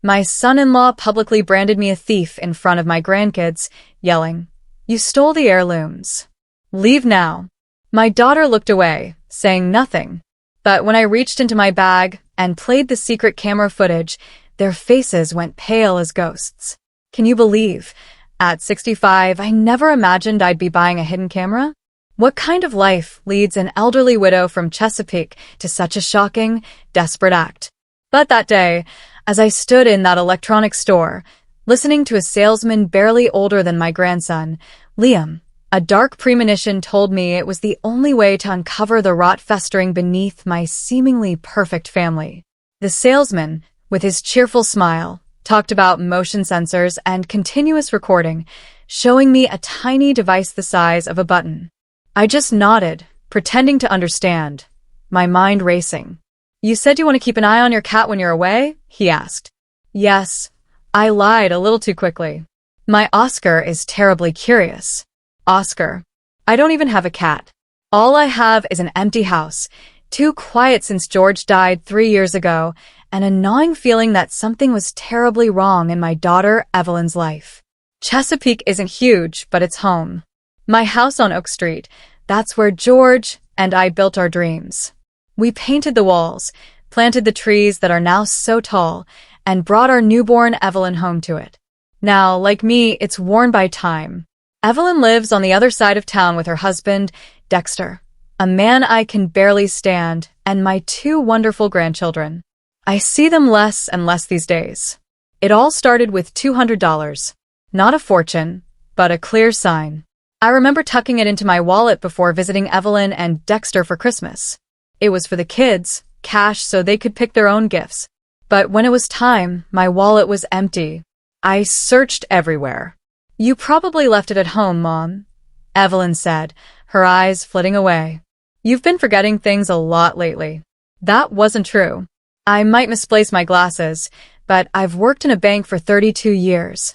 My son-in-law publicly branded me a thief in front of my grandkids, yelling, "You stole the heirlooms. Leave now." My daughter looked away, saying nothing. But when I reached into my bag and played the secret camera footage, their faces went pale as ghosts. Can you believe? At 65, I never imagined I'd be buying a hidden camera. What kind of life leads an elderly widow from Chesapeake to such a shocking, desperate act? But that day, as I stood in that electronics store, listening to a salesman barely older than my grandson, Liam, a dark premonition told me it was the only way to uncover the rot festering beneath my seemingly perfect family. The salesman, with his cheerful smile, talked about motion sensors and continuous recording, showing me a tiny device the size of a button. I just nodded, pretending to understand, my mind racing. "You said you want to keep an eye on your cat when you're away?" he asked. "Yes." I lied a little too quickly. "My Oscar is terribly curious." "Oscar? I don't even have a cat. All I have is an empty house, too quiet since George died 3 years ago, and a gnawing feeling that something was terribly wrong in my daughter Evelyn's life." Chesapeake isn't huge, but it's home. My house on Oak Street, that's where George and I built our dreams. We painted the walls, planted the trees that are now so tall, and brought our newborn Evelyn home to it. Now, like me, it's worn by time. Evelyn lives on the other side of town with her husband, Dexter, a man I can barely stand, and my 2 wonderful grandchildren. I see them less and less these days. It all started with $200. Not a fortune, but a clear sign. I remember tucking it into my wallet before visiting Evelyn and Dexter for Christmas. It was for the kids, cash so they could pick their own gifts. But when it was time, my wallet was empty. I searched everywhere. "You probably left it at home, Mom," Evelyn said, her eyes flitting away. "You've been forgetting things a lot lately." That wasn't true. I might misplace my glasses, but I've worked in a bank for 32 years.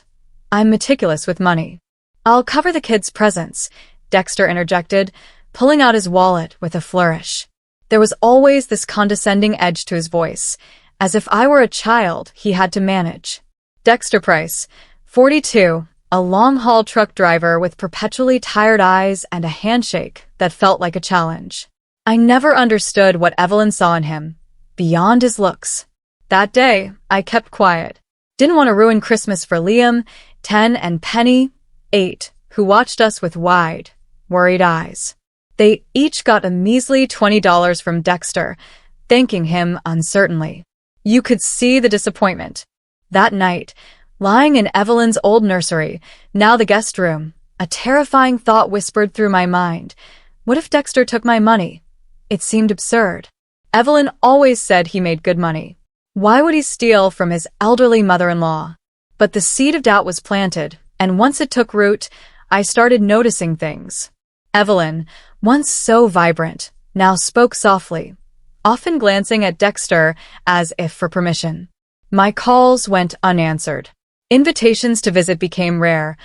I'm meticulous with money. "I'll cover the kids' presents," Dexter interjected, pulling out his wallet with a flourish. There was always this condescending edge to his voice, as if I were a child he had to manage. Dexter Price, 42, a long-haul truck driver with perpetually tired eyes and a handshake that felt like a challenge. I never understood what Evelyn saw in him, beyond his looks. That day, I kept quiet. Didn't want to ruin Christmas for Liam, 10, and Penny, 8, who watched us with wide, worried eyes. They each got a measly $20 from Dexter, thanking him uncertainly. You could see the disappointment. That night, lying in Evelyn's old nursery, now the guest room, a terrifying thought whispered through my mind. What if Dexter took my money? It seemed absurd. Evelyn always said he made good money. Why would he steal from his elderly mother-in-law? But the seed of doubt was planted, and once it took root, I started noticing things. Evelyn, once so vibrant, now spoke softly, often glancing at Dexter as if for permission. My calls went unanswered. Invitations to visit became rare,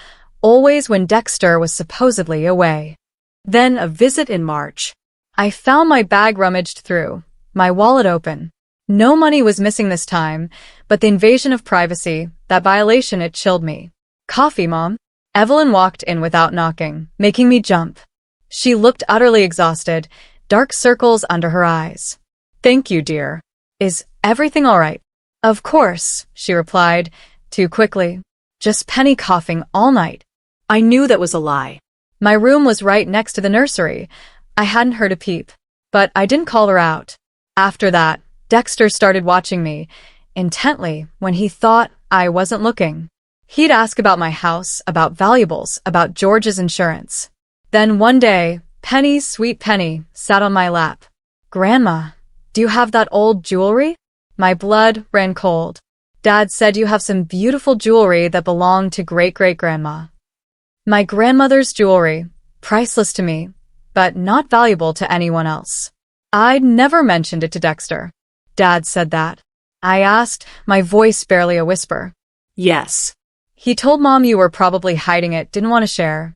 always when Dexter was supposedly away. Then a visit in March. I found my bag rummaged through, my wallet open. No money was missing this time, but the invasion of privacy, that violation, it chilled me. "Coffee, Mom?" Evelyn walked in without knocking, making me jump. She looked utterly exhausted, dark circles under her eyes. "Thank you, dear. Is everything all right?" "Of course," she replied, too quickly. "Just Penny coughing all night." I knew that was a lie. My room was right next to the nursery. I hadn't heard a peep, but I didn't call her out. After that, Dexter started watching me, intently, when he thought I wasn't looking. He'd ask about my house, about valuables, about George's insurance. Then one day, Penny, sweet Penny, sat on my lap. "Grandma, do you have that old jewelry?" My blood ran cold. "Dad said you have some beautiful jewelry that belonged to great-great-grandma." My grandmother's jewelry, priceless to me, but not valuable to anyone else. I'd never mentioned it to Dexter. "Dad said that?" I asked, my voice barely a whisper. "Yes." "He told Mom you were probably hiding it, didn't want to share."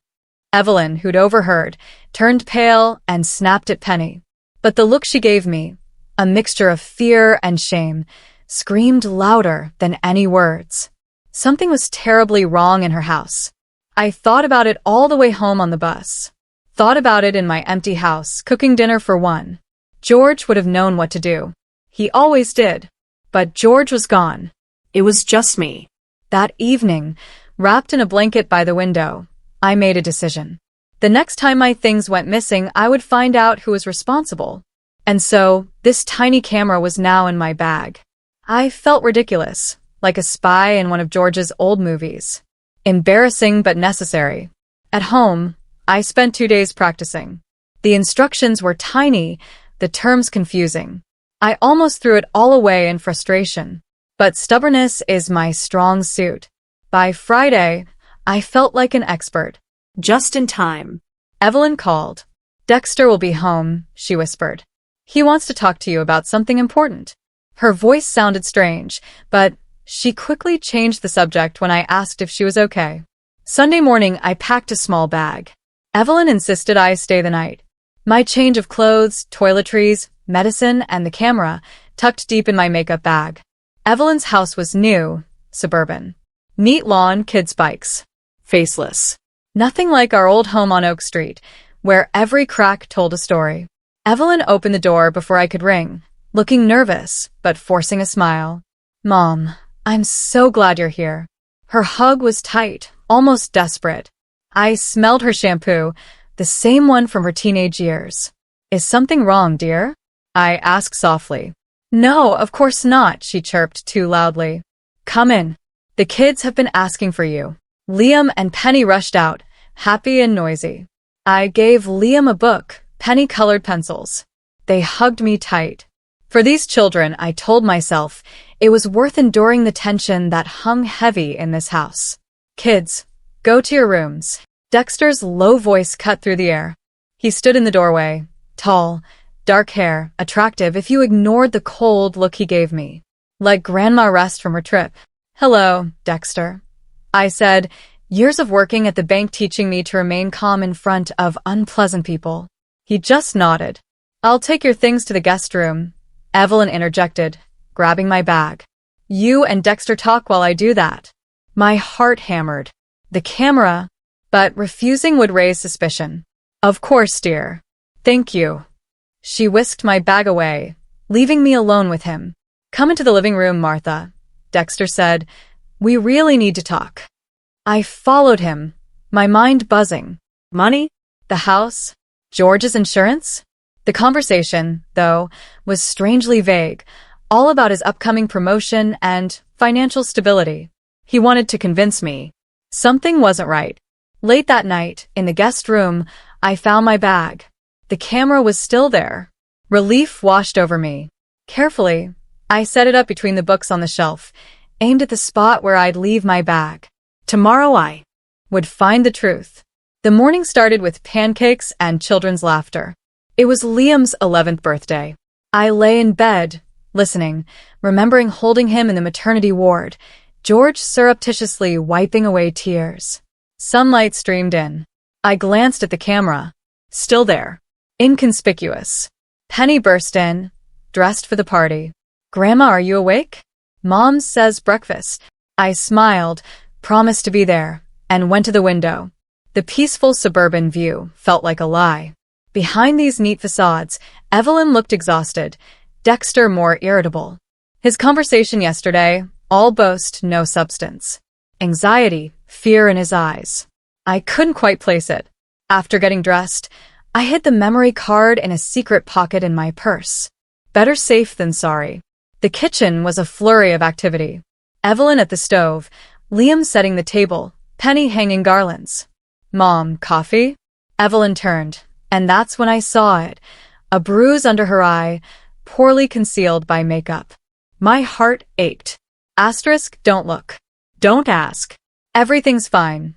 Evelyn, who'd overheard, turned pale and snapped at Penny. But the look she gave me, a mixture of fear and shame, screamed louder than any words. Something was terribly wrong in her house. I thought about it all the way home on the bus. Thought about it in my empty house, cooking dinner for one. George would have known what to do. He always did. But George was gone. It was just me. That evening, wrapped in a blanket by the window, I made a decision. The next time my things went missing, I would find out who was responsible. And so, this tiny camera was now in my bag. I felt ridiculous, like a spy in one of George's old movies. Embarrassing but necessary. At home, I spent 2 days practicing. The instructions were tiny, the terms confusing. I almost threw it all away in frustration. But stubbornness is my strong suit. By Friday, I felt like an expert. Just in time. Evelyn called. Dexter will be home, she whispered. He wants to talk to you about something important. Her voice sounded strange, but she quickly changed the subject when I asked if she was okay. Sunday morning, I packed a small bag. Evelyn insisted I stay the night. My change of clothes, toiletries, medicine, and the camera tucked deep in my makeup bag. Evelyn's house was new, suburban. Neat lawn, kids' bikes. Faceless. Nothing like our old home on Oak Street, where every crack told a story. Evelyn opened the door before I could ring, looking nervous, but forcing a smile. Mom, I'm so glad you're here. Her hug was tight, almost desperate. I smelled her shampoo, the same one from her teenage years. Is something wrong, dear? I asked softly. No, of course not, she chirped too loudly. Come in. The kids have been asking for you. Liam and Penny rushed out, happy and noisy. I gave Liam a book, Penny colored pencils. They hugged me tight. For these children, I told myself, it was worth enduring the tension that hung heavy in this house. Kids, go to your rooms. Dexter's low voice cut through the air. He stood in the doorway, tall, dark hair, attractive if you ignored the cold look he gave me. Let Grandma rest from her trip. Hello, Dexter. I said, years of working at the bank teaching me to remain calm in front of unpleasant people. He just nodded. I'll take your things to the guest room, Evelyn interjected, grabbing my bag. You and Dexter talk while I do that. My heart hammered. The camera, but refusing would raise suspicion. Of course, dear. Thank you. She whisked my bag away, leaving me alone with him. Come into the living room, Martha, Dexter said. We really need to talk. I followed him, my mind buzzing. Money? The house? George's insurance? The conversation, though, was strangely vague, all about his upcoming promotion and financial stability. He wanted to convince me. Something wasn't right. Late that night, in the guest room, I found my bag. The camera was still there. Relief washed over me. Carefully, I set it up between the books on the shelf, aimed at the spot where I'd leave my bag. Tomorrow I would find the truth. The morning started with pancakes and children's laughter. It was Liam's 11th birthday. I lay in bed, listening, remembering holding him in the maternity ward, George surreptitiously wiping away tears. Sunlight streamed in. I glanced at the camera. Still there. Inconspicuous. Penny burst in, dressed for the party. Grandma, are you awake? Mom says breakfast. I smiled, promised to be there, and went to the window. The peaceful suburban view felt like a lie. Behind these neat facades, Evelyn looked exhausted, Dexter more irritable. His conversation yesterday, all boast, no substance. Anxiety, fear in his eyes. I couldn't quite place it. After getting dressed, I hid the memory card in a secret pocket in my purse. Better safe than sorry. The kitchen was a flurry of activity. Evelyn at the stove, Liam setting the table, Penny hanging garlands. Mom, coffee? Evelyn turned, and that's when I saw it, a bruise under her eye, poorly concealed by makeup. My heart ached. Asterisk, don't look. Don't ask. Everything's fine.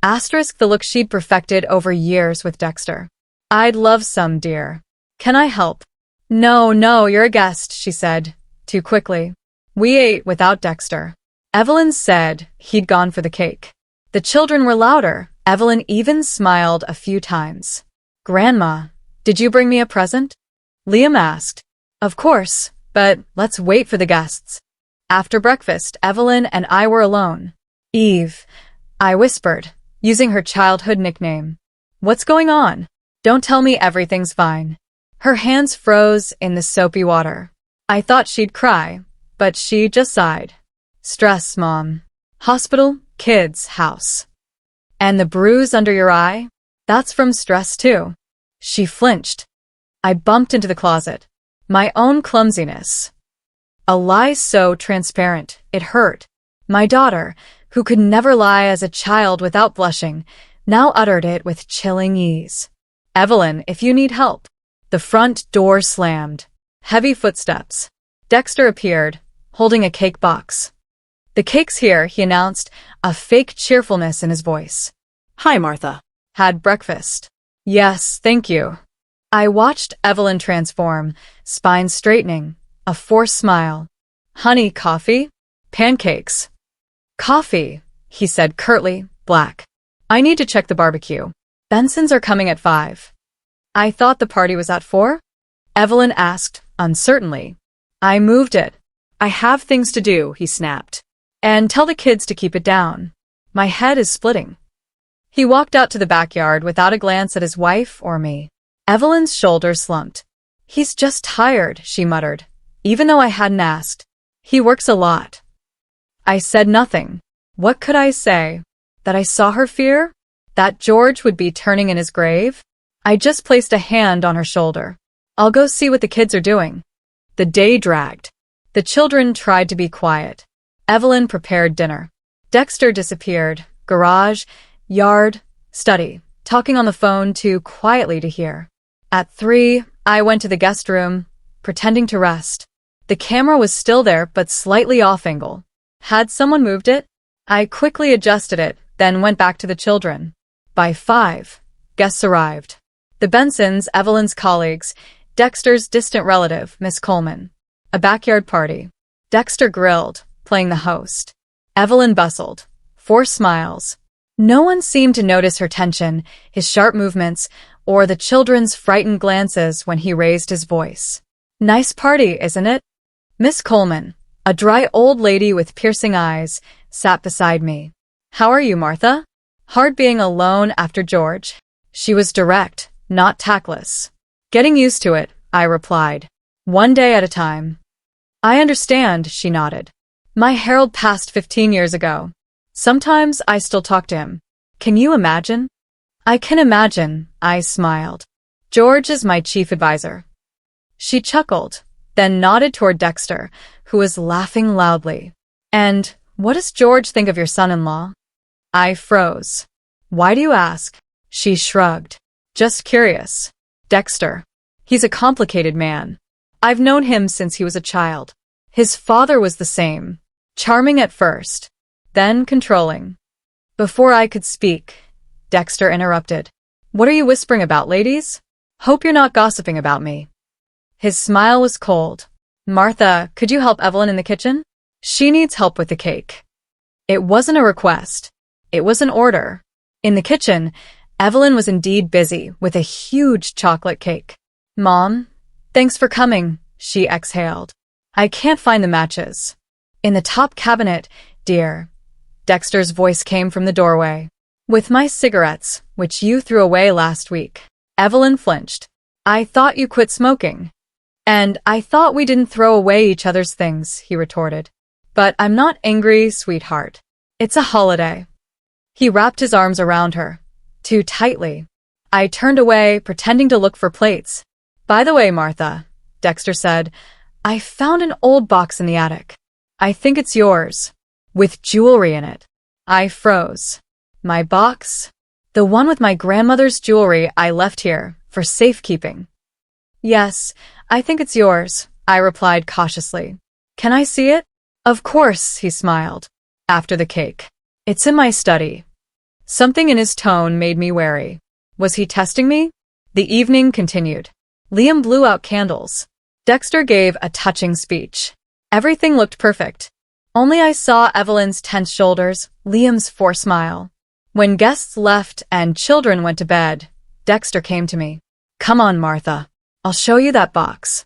Asterisk, the look she'd perfected over years with Dexter. I'd love some, dear. Can I help? No, you're a guest, she said, too quickly. We ate without Dexter. Evelyn said he'd gone for the cake. The children were louder. Evelyn even smiled a few times. Grandma, did you bring me a present? Liam asked. Of course, but let's wait for the guests. After breakfast, Evelyn and I were alone. Eve, I whispered, using her childhood nickname. What's going on? Don't tell me everything's fine. Her hands froze in the soapy water. I thought she'd cry, but she just sighed. Stress, Mom. Hospital, kids, house. And the bruise under your eye? That's from stress too. She flinched. I bumped into the closet. My own clumsiness. A lie so transparent, it hurt. My daughter, who could never lie as a child without blushing, now uttered it with chilling ease. Evelyn, if you need help. The front door slammed. Heavy footsteps. Dexter appeared, holding a cake box. The cake's here, he announced, a fake cheerfulness in his voice. Hi, Martha. Had breakfast? Yes, thank you. I watched Evelyn transform, spine straightening, a forced smile. Honey, coffee? Pancakes. Coffee, he said curtly, black. I need to check the barbecue. Benson's are coming at 5. I thought the party was at 4? Evelyn asked, uncertainly. I moved it. I have things to do, he snapped. And tell the kids to keep it down. My head is splitting. He walked out to the backyard without a glance at his wife or me. Evelyn's shoulders slumped. He's just tired, she muttered, even though I hadn't asked. He works a lot. I said nothing. What could I say? That I saw her fear? That George would be turning in his grave? I just placed a hand on her shoulder. I'll go see what the kids are doing. The day dragged. The children tried to be quiet. Evelyn prepared dinner. Dexter disappeared. Garage, yard, study, talking on the phone too quietly to hear. At 3, I went to the guest room, pretending to rest. The camera was still there but slightly off angle. Had someone moved it? I quickly adjusted it, then went back to the children. By 5, guests arrived. The Bensons, Evelyn's colleagues, Dexter's distant relative, Miss Coleman. A backyard party. Dexter grilled, playing the host. Evelyn bustled. 4 smiles. No one seemed to notice her tension, his sharp movements, or the children's frightened glances when he raised his voice. Nice party, isn't it? Miss Coleman, a dry old lady with piercing eyes, sat beside me. How are you, Martha? Hard being alone after George. She was direct, not tactless. Getting used to it, I replied. One day at a time. I understand, she nodded. My Harold passed 15 years ago. Sometimes I still talk to him. Can you imagine? I can imagine, I smiled. George is my chief advisor. She chuckled, then nodded toward Dexter, who was laughing loudly. And what does George think of your son-in-law? I froze. Why do you ask? She shrugged. Just curious. Dexter. He's a complicated man. I've known him since he was a child. His father was the same. Charming at first, then controlling. Before I could speak, Dexter interrupted. What are you whispering about, ladies? Hope you're not gossiping about me. His smile was cold. Martha, could you help Evelyn in the kitchen? She needs help with the cake. It wasn't a request. It was an order. In the kitchen, Evelyn was indeed busy with a huge chocolate cake. Mom, thanks for coming, she exhaled. I can't find the matches. In the top cabinet, dear. Dexter's voice came from the doorway. With my cigarettes, which you threw away last week. Evelyn flinched. I thought you quit smoking. And I thought we didn't throw away each other's things, he retorted. But I'm not angry, sweetheart. It's a holiday. He wrapped his arms around her. Too tightly. I turned away, pretending to look for plates. By the way, Martha, Dexter said, I found an old box in the attic. I think it's yours. With jewelry in it. I froze. My box? The one with my grandmother's jewelry I left here, for safekeeping. Yes, I think it's yours, I replied cautiously. Can I see it? Of course, he smiled. After the cake. It's in my study. Something in his tone made me wary. Was he testing me? The evening continued. Liam blew out candles. Dexter gave a touching speech. Everything looked perfect. Only I saw Evelyn's tense shoulders, Liam's forced smile. When guests left and children went to bed, Dexter came to me. Come on, Martha. I'll show you that box.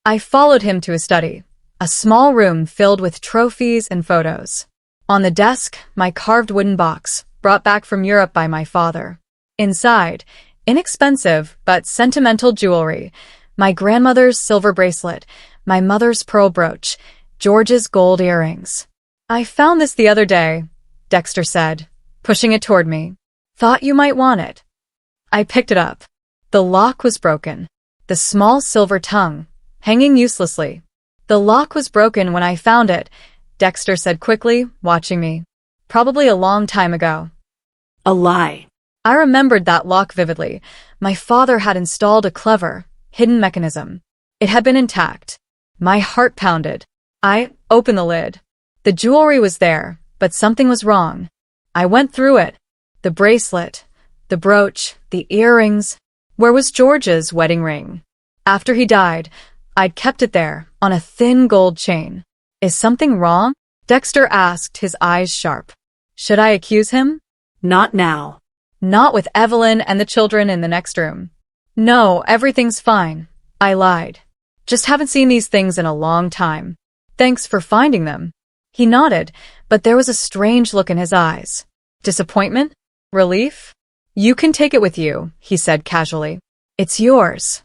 I followed him to his study. A small room filled with trophies and photos. On the desk, my carved wooden box, brought back from Europe by my father. Inside, inexpensive but sentimental jewelry. My grandmother's silver bracelet, my mother's pearl brooch, George's gold earrings. I found this the other day, Dexter said, pushing it toward me. Thought you might want it. I picked it up. The lock was broken. The small silver tongue, hanging uselessly. The lock was broken when I found it, Dexter said quickly, watching me. Probably a long time ago. A lie. I remembered that lock vividly. My father had installed a clever, hidden mechanism. It had been intact. My heart pounded. I opened the lid. The jewelry was there, but something was wrong. I went through it. The bracelet, the brooch, the earrings. Where was George's wedding ring? After he died, I'd kept it there, on a thin gold chain. Is something wrong? Dexter asked, his eyes sharp. Should I accuse him? Not now. Not with Evelyn and the children in the next room. No, everything's fine. I lied. Just haven't seen these things in a long time. Thanks for finding them. He nodded, but there was a strange look in his eyes. Disappointment? Relief? You can take it with you, he said casually. It's yours.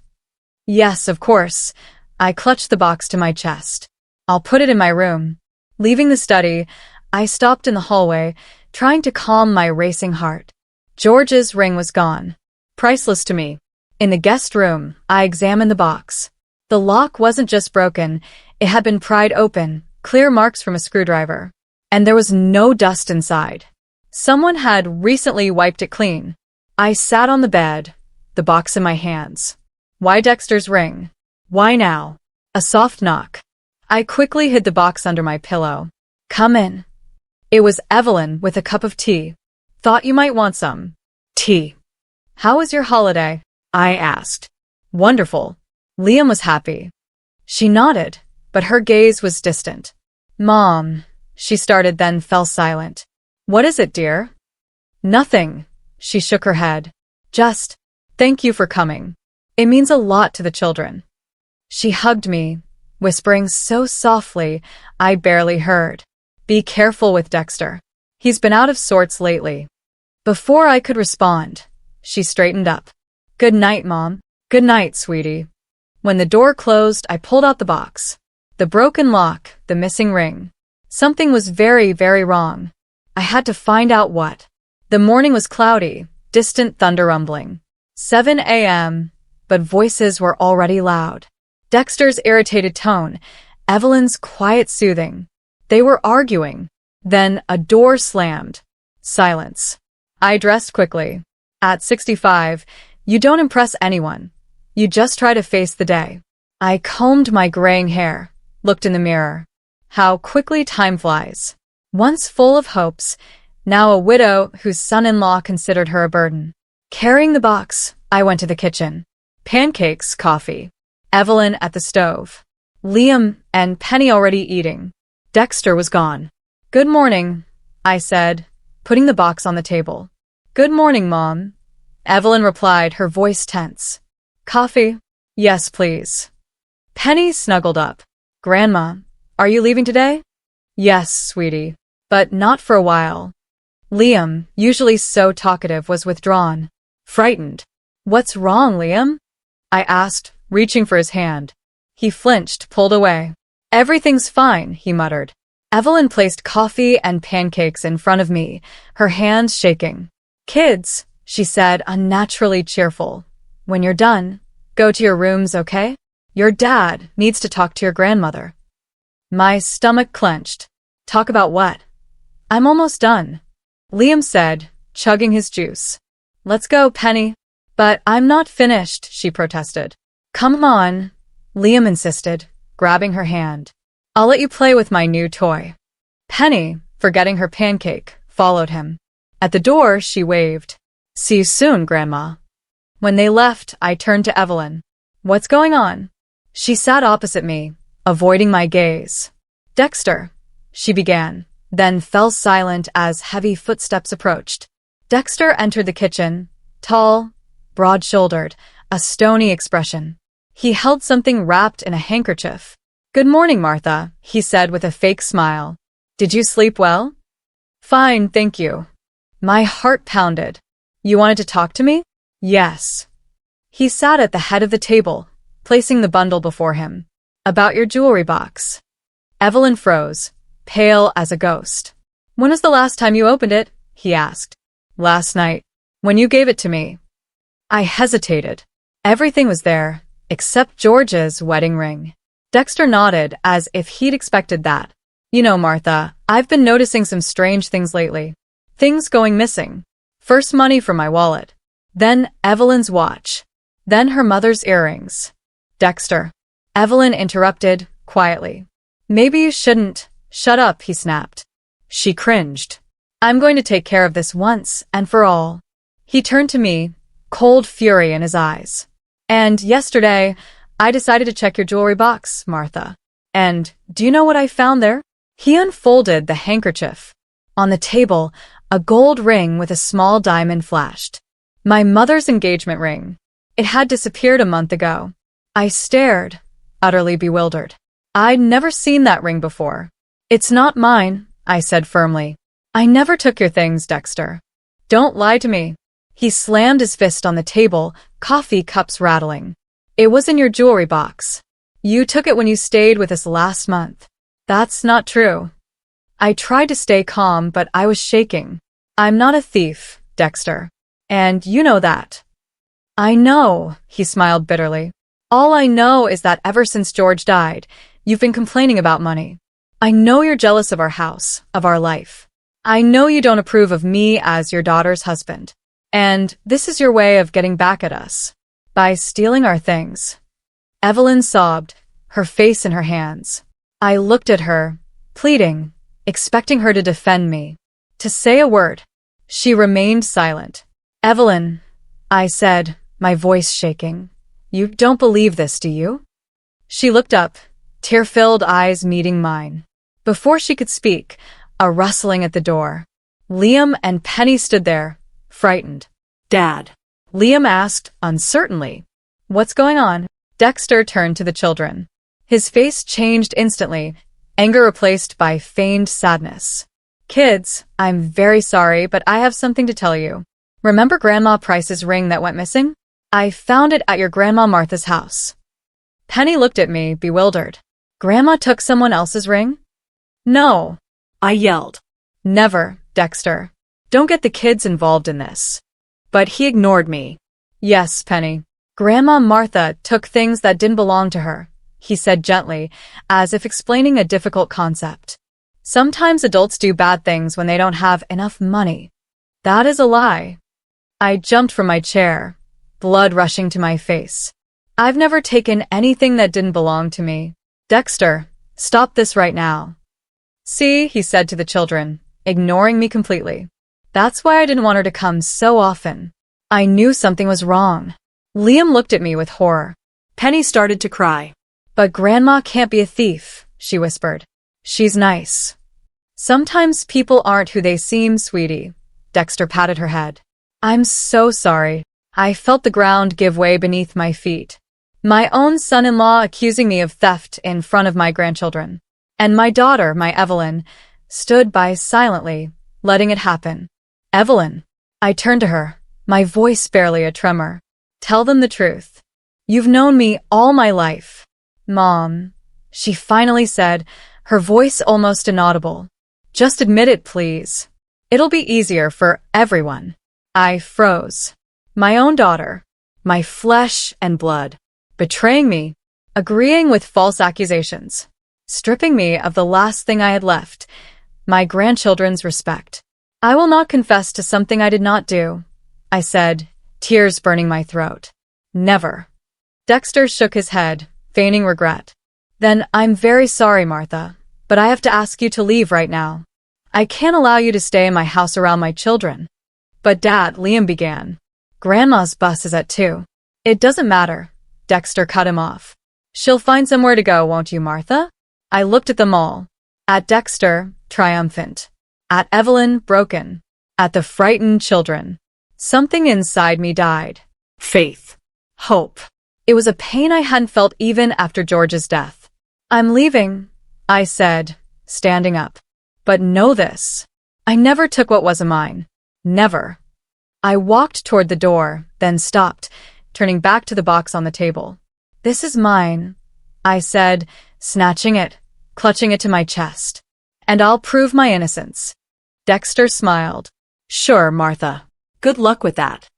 Yes, of course. I clutched the box to my chest. I'll put it in my room. Leaving the study, I stopped in the hallway, trying to calm my racing heart. George's ring was gone. Priceless to me. In the guest room, I examined the box. The lock wasn't just broken, it had been pried open, clear marks from a screwdriver. And there was no dust inside. Someone had recently wiped it clean. I sat on the bed, the box in my hands. Why Dexter's ring? Why now? A soft knock. I quickly hid the box under my pillow. Come in. It was Evelyn with a cup of tea. Thought you might want some. Tea. How was your holiday? I asked. Wonderful. Liam was happy. She nodded, but her gaze was distant. Mom, she started, then fell silent. What is it, dear? Nothing. She shook her head. Just, thank you for coming. It means a lot to the children. She hugged me, whispering so softly I barely heard. Be careful with Dexter. He's been out of sorts lately. Before I could respond, she straightened up. Good night, Mom. Good night, sweetie. When the door closed, I pulled out the box. The broken lock, the missing ring. Something was very, very wrong. I had to find out what. The morning was cloudy, distant thunder rumbling. 7 a.m., but voices were already loud. Dexter's irritated tone, Evelyn's quiet soothing. They were arguing. Then a door slammed. Silence. I dressed quickly. At 65, you don't impress anyone. You just try to face the day. I combed my graying hair, looked in the mirror. How quickly time flies. Once full of hopes, now a widow whose son-in-law considered her a burden. Carrying the box, I went to the kitchen. Pancakes, coffee. Evelyn at the stove. Liam and Penny already eating. Dexter was gone. Good morning, I said, putting the box on the table. Good morning, Mom. Evelyn replied, her voice tense. Coffee? Yes, please. Penny snuggled up. Grandma, are you leaving today? Yes, sweetie, but not for a while. Liam, usually so talkative, was withdrawn, frightened. What's wrong, Liam? I asked, reaching for his hand. He flinched, pulled away. Everything's fine, he muttered. Evelyn placed coffee and pancakes in front of me, her hands shaking. Kids, she said, unnaturally cheerful. When you're done, go to your rooms, okay? Your dad needs to talk to your grandmother. My stomach clenched. Talk about what? I'm almost done, Liam said, chugging his juice. Let's go, Penny. But I'm not finished, she protested. Come on, Liam insisted, grabbing her hand. I'll let you play with my new toy. Penny, forgetting her pancake, followed him. At the door, she waved. See you soon, Grandma. When they left, I turned to Evelyn. What's going on? She sat opposite me, avoiding my gaze. Dexter, she began, then fell silent as heavy footsteps approached. Dexter entered the kitchen, tall, broad-shouldered, a stony expression. He held something wrapped in a handkerchief. Good morning, Martha, he said with a fake smile. Did you sleep well? Fine, thank you. My heart pounded. You wanted to talk to me? Yes. He sat at the head of the table, placing the bundle before him. About your jewelry box. Evelyn froze, pale as a ghost. When was the last time you opened it? He asked. Last night, when you gave it to me. I hesitated. Everything was there, except George's wedding ring. Dexter nodded as if he'd expected that. You know, Martha, I've been noticing some strange things lately. Things going missing. First money from my wallet. Then Evelyn's watch. Then her mother's earrings. Dexter. Evelyn interrupted, quietly. Maybe you shouldn't. Shut up, he snapped. She cringed. I'm going to take care of this once and for all. He turned to me, cold fury in his eyes. And yesterday, I decided to check your jewelry box, Martha. And do you know what I found there? He unfolded the handkerchief. On the table, a gold ring with a small diamond flashed. My mother's engagement ring. It had disappeared a month ago. I stared, utterly bewildered. I'd never seen that ring before. It's not mine, I said firmly. I never took your things, Dexter. Don't lie to me. He slammed his fist on the table, coffee cups rattling. It was in your jewelry box. You took it when you stayed with us last month. That's not true. I tried to stay calm, but I was shaking. I'm not a thief, Dexter. And you know that. I know, he smiled bitterly. All I know is that ever since George died, you've been complaining about money. I know you're jealous of our house, of our life. I know you don't approve of me as your daughter's husband. And this is your way of getting back at us. By stealing our things. Evelyn sobbed, her face in her hands. I looked at her, pleading, expecting her to defend me. To say a word. She remained silent. Evelyn, I said, my voice shaking. You don't believe this, do you? She looked up, tear-filled eyes meeting mine. Before she could speak, a rustling at the door. Liam and Penny stood there, frightened. Dad. Liam asked, uncertainly. What's going on? Dexter turned to the children. His face changed instantly, anger replaced by feigned sadness. Kids, I'm very sorry, but I have something to tell you. Remember Grandma Price's ring that went missing? I found it at your Grandma Martha's house. Penny looked at me, bewildered. Grandma took someone else's ring? No. I yelled. Never, Dexter. Don't get the kids involved in this. But he ignored me. Yes, Penny. Grandma Martha took things that didn't belong to her, he said gently, as if explaining a difficult concept. Sometimes adults do bad things when they don't have enough money. That is a lie. I jumped from my chair, blood rushing to my face. I've never taken anything that didn't belong to me. Dexter, stop this right now. See, he said to the children, ignoring me completely. That's why I didn't want her to come so often. I knew something was wrong. Liam looked at me with horror. Penny started to cry. But Grandma can't be a thief, she whispered. She's nice. Sometimes people aren't who they seem, sweetie. Dexter patted her head. I'm so sorry. I felt the ground give way beneath my feet. My own son-in-law accusing me of theft in front of my grandchildren. And my daughter, my Evelyn, stood by silently, letting it happen. Evelyn. I turned to her, my voice barely a tremor. Tell them the truth. You've known me all my life. Mom, she finally said, her voice almost inaudible. Just admit it, please. It'll be easier for everyone. I froze. My own daughter, my flesh and blood, betraying me, agreeing with false accusations, stripping me of the last thing I had left, my grandchildren's respect. I will not confess to something I did not do, I said, tears burning my throat. Never. Dexter shook his head, feigning regret. Then I'm very sorry, Martha, but I have to ask you to leave right now. I can't allow you to stay in my house around my children. But Dad, Liam began. Grandma's bus is at 2. It doesn't matter. Dexter cut him off. She'll find somewhere to go, won't you, Martha? I looked at them all. At Dexter, triumphant. At Evelyn, broken. At the frightened children. Something inside me died. Faith. Hope. It was a pain I hadn't felt even after George's death. I'm leaving, I said, standing up. But know this. I never took what wasn't mine. Never. I walked toward the door, then stopped, turning back to the box on the table. This is mine, I said, snatching it, clutching it to my chest. And I'll prove my innocence. Dexter smiled. Sure, Martha. Good luck with that.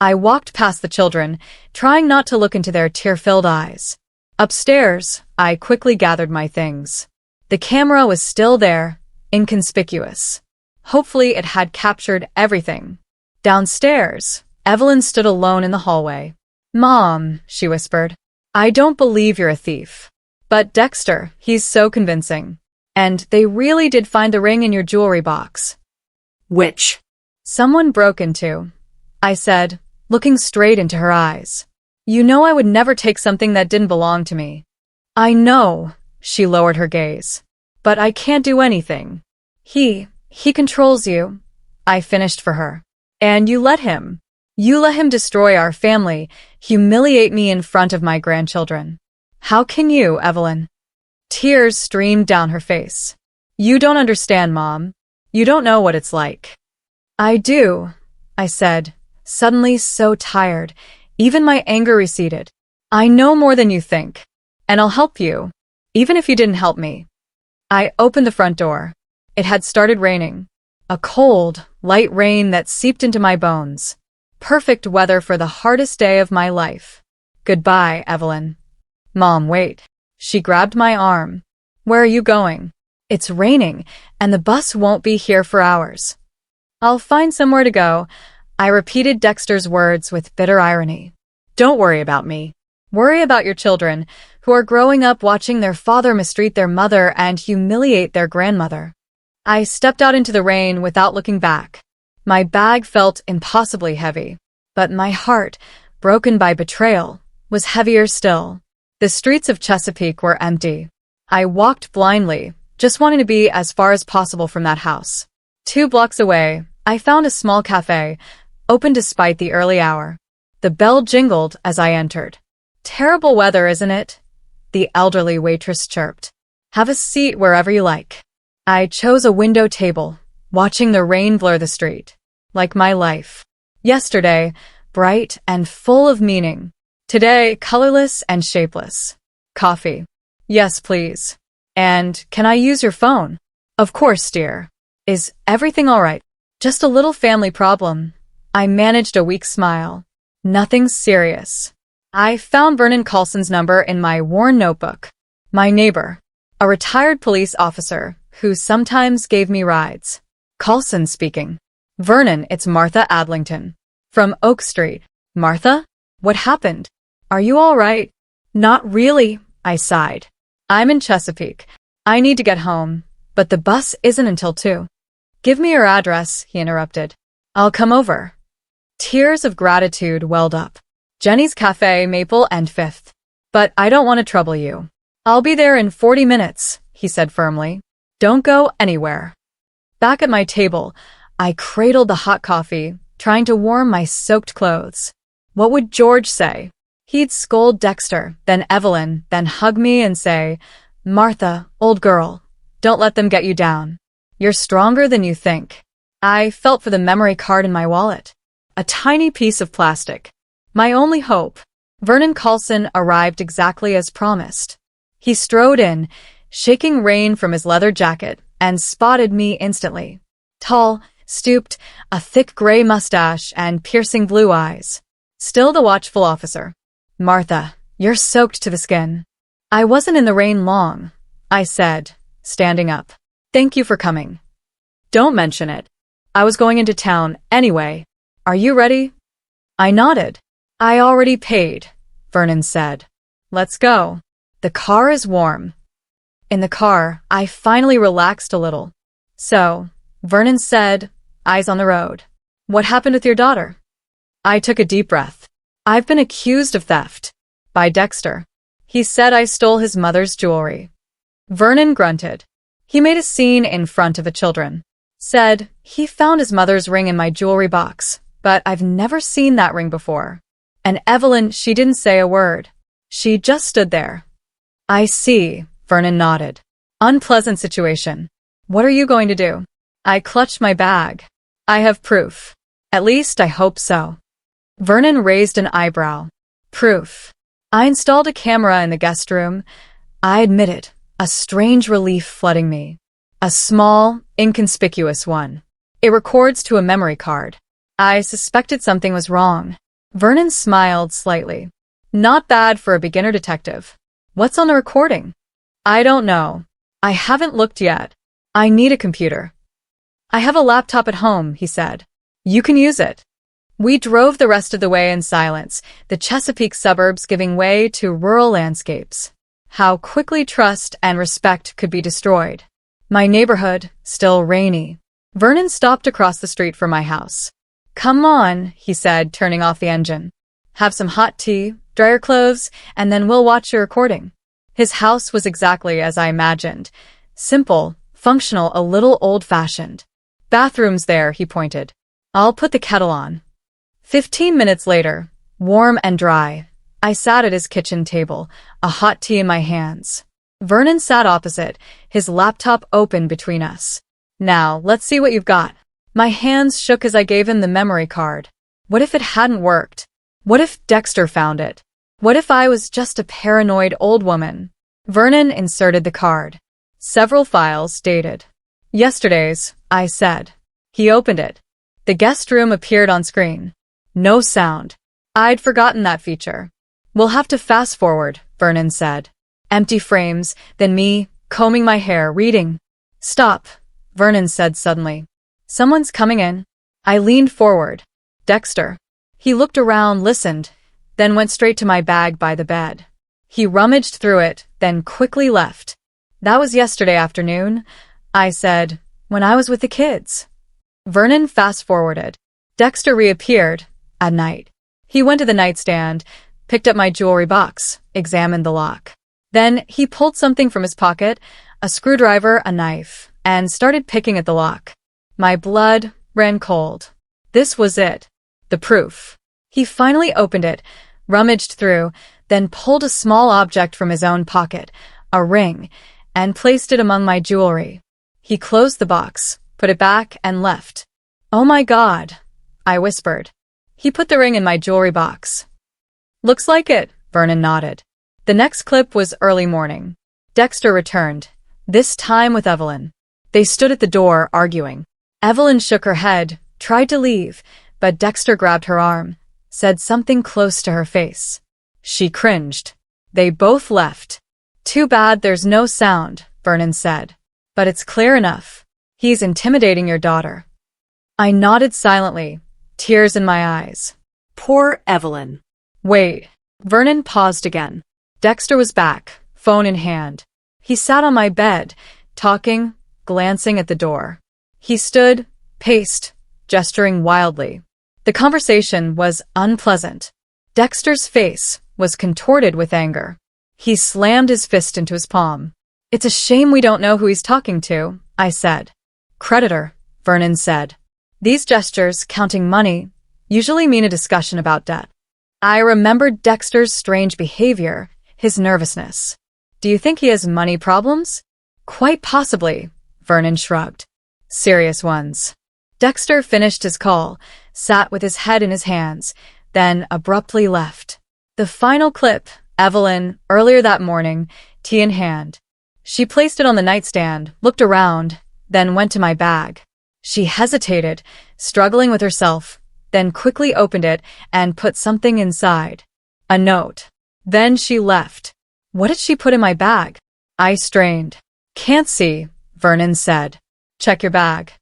I walked past the children, trying not to look into their tear-filled eyes. Upstairs, I quickly gathered my things. The camera was still there, inconspicuous. Hopefully it had captured everything. Downstairs, Evelyn stood alone in the hallway. Mom, she whispered, I don't believe you're a thief. But Dexter, he's so convincing. And they really did find the ring in your jewelry box. Which? Someone broke into, I said, looking straight into her eyes. You know I would never take something that didn't belong to me. I know, she lowered her gaze. But I can't do anything. He controls you, I finished for her. And you let him. You let him destroy our family, humiliate me in front of my grandchildren. How can you, Evelyn? Tears streamed down her face. You don't understand, Mom. You don't know what it's like. I do, I said, suddenly so tired. Even my anger receded. I know more than you think. And I'll help you, even if you didn't help me. I opened the front door. It had started raining. A cold, light rain that seeped into my bones. Perfect weather for the hardest day of my life. Goodbye, Evelyn. Mom, wait. She grabbed my arm. Where are you going? It's raining, and the bus won't be here for hours. I'll find somewhere to go. I repeated Dexter's words with bitter irony. Don't worry about me. Worry about your children, who are growing up watching their father mistreat their mother and humiliate their grandmother. I stepped out into the rain without looking back. My bag felt impossibly heavy, but my heart, broken by betrayal, was heavier still. The streets of Chesapeake were empty. I walked blindly, just wanting to be as far as possible from that house. 2 blocks away, I found a small cafe, open despite the early hour. The bell jingled as I entered. Terrible weather, isn't it? The elderly waitress chirped. Have a seat wherever you like. I chose a window table, watching the rain blur the street. Like my life. Yesterday, bright and full of meaning. Today, colorless and shapeless. Coffee. Yes, please. And can I use your phone? Of course, dear. Is everything all right? Just a little family problem. I managed a weak smile. Nothing serious. I found Vernon Coulson's number in my worn notebook. My neighbor. A retired police officer who sometimes gave me rides. Coulson speaking. Vernon, it's Martha Adlington. From Oak Street. Martha? What happened? Are you all right? Not really, I sighed. I'm in Chesapeake. I need to get home, but the bus isn't until 2. Give me your address, he interrupted. I'll come over. Tears of gratitude welled up. Jenny's Cafe, Maple and 5th. But I don't want to trouble you. I'll be there in 40 minutes, he said firmly. Don't go anywhere. Back at my table, I cradled the hot coffee, trying to warm my soaked clothes. What would George say? He'd scold Dexter, then Evelyn, then hug me and say, Martha, old girl, don't let them get you down. You're stronger than you think. I felt for the memory card in my wallet. A tiny piece of plastic. My only hope. Vernon Coulson arrived exactly as promised. He strode in, shaking rain from his leather jacket, and spotted me instantly. Tall, stooped, a thick gray mustache and piercing blue eyes. Still the watchful officer. Martha, you're soaked to the skin. I wasn't in the rain long, I said, standing up. Thank you for coming. Don't mention it. I was going into town anyway. Are you ready? I nodded. I already paid, Vernon said. Let's go. The car is warm. In the car, I finally relaxed a little. So, Vernon said, eyes on the road. What happened with your daughter? I took a deep breath. I've been accused of theft. By Dexter. He said I stole his mother's jewelry. Vernon grunted. He made a scene in front of the children. Said, he found his mother's ring in my jewelry box, but I've never seen that ring before. And Evelyn, she didn't say a word. She just stood there. I see, Vernon nodded. Unpleasant situation. What are you going to do? I clutched my bag. I have proof. At least I hope so. Vernon raised an eyebrow. Proof. I installed a camera in the guest room. I admitted, a strange relief flooding me. A small, inconspicuous one. It records to a memory card. I suspected something was wrong. Vernon smiled slightly. Not bad for a beginner detective. What's on the recording? I don't know. I haven't looked yet. I need a computer. I have a laptop at home, he said. You can use it. We drove the rest of the way in silence, the Chesapeake suburbs giving way to rural landscapes. How quickly trust and respect could be destroyed. My neighborhood, still rainy. Vernon stopped across the street from my house. Come on, he said, turning off the engine. Have some hot tea, dry your clothes, and then we'll watch your recording. His house was exactly as I imagined. Simple, functional, a little old-fashioned. Bathroom's there, he pointed. I'll put the kettle on. 15 minutes later, warm and dry, I sat at his kitchen table, a hot tea in my hands. Vernon sat opposite, his laptop open between us. Now, let's see what you've got. My hands shook as I gave him the memory card. What if it hadn't worked? What if Dexter found it? What if I was just a paranoid old woman? Vernon inserted the card. Several files dated. Yesterday's, I said. He opened it. The guest room appeared on screen. No sound. I'd forgotten that feature. We'll have to fast forward, Vernon said. Empty frames, then me, combing my hair, reading. Stop, Vernon said suddenly. Someone's coming in. I leaned forward. Dexter. He looked around, listened, then went straight to my bag by the bed. He rummaged through it, then quickly left. That was yesterday afternoon, I said, when I was with the kids. Vernon fast-forwarded. Dexter reappeared, at night. He went to the nightstand, picked up my jewelry box, examined the lock. Then he pulled something from his pocket, a screwdriver, a knife, and started picking at the lock. My blood ran cold. This was it. The proof. He finally opened it, rummaged through, then pulled a small object from his own pocket, a ring, and placed it among my jewelry. He closed the box, put it back, and left. Oh my God, I whispered. He put the ring in my jewelry box. Looks like it, Vernon nodded. The next clip was early morning. Dexter returned, this time with Evelyn. They stood at the door, arguing. Evelyn shook her head, tried to leave, but Dexter grabbed her arm, said something close to her face. She cringed. They both left. Too bad there's no sound, Vernon said. But it's clear enough. He's intimidating your daughter. I nodded silently, tears in my eyes. Poor Evelyn. Wait. Vernon paused again. Dexter was back, phone in hand. He sat on my bed, talking, glancing at the door. He stood, paced, gesturing wildly. The conversation was unpleasant. Dexter's face was contorted with anger. He slammed his fist into his palm. It's a shame we don't know who he's talking to, I said. Creditor, Vernon said. These gestures, counting money, usually mean a discussion about debt. I remembered Dexter's strange behavior, his nervousness. Do you think he has money problems? Quite possibly, Vernon shrugged. Serious ones. Dexter finished his call, sat with his head in his hands, then abruptly left. The final clip, Evelyn, earlier that morning, tea in hand. She placed it on the nightstand, looked around, then went to my bag. She hesitated, struggling with herself, then quickly opened it and put something inside. A note. Then she left. What did she put in my bag? I strained. Can't see, Vernon said. Check your bag.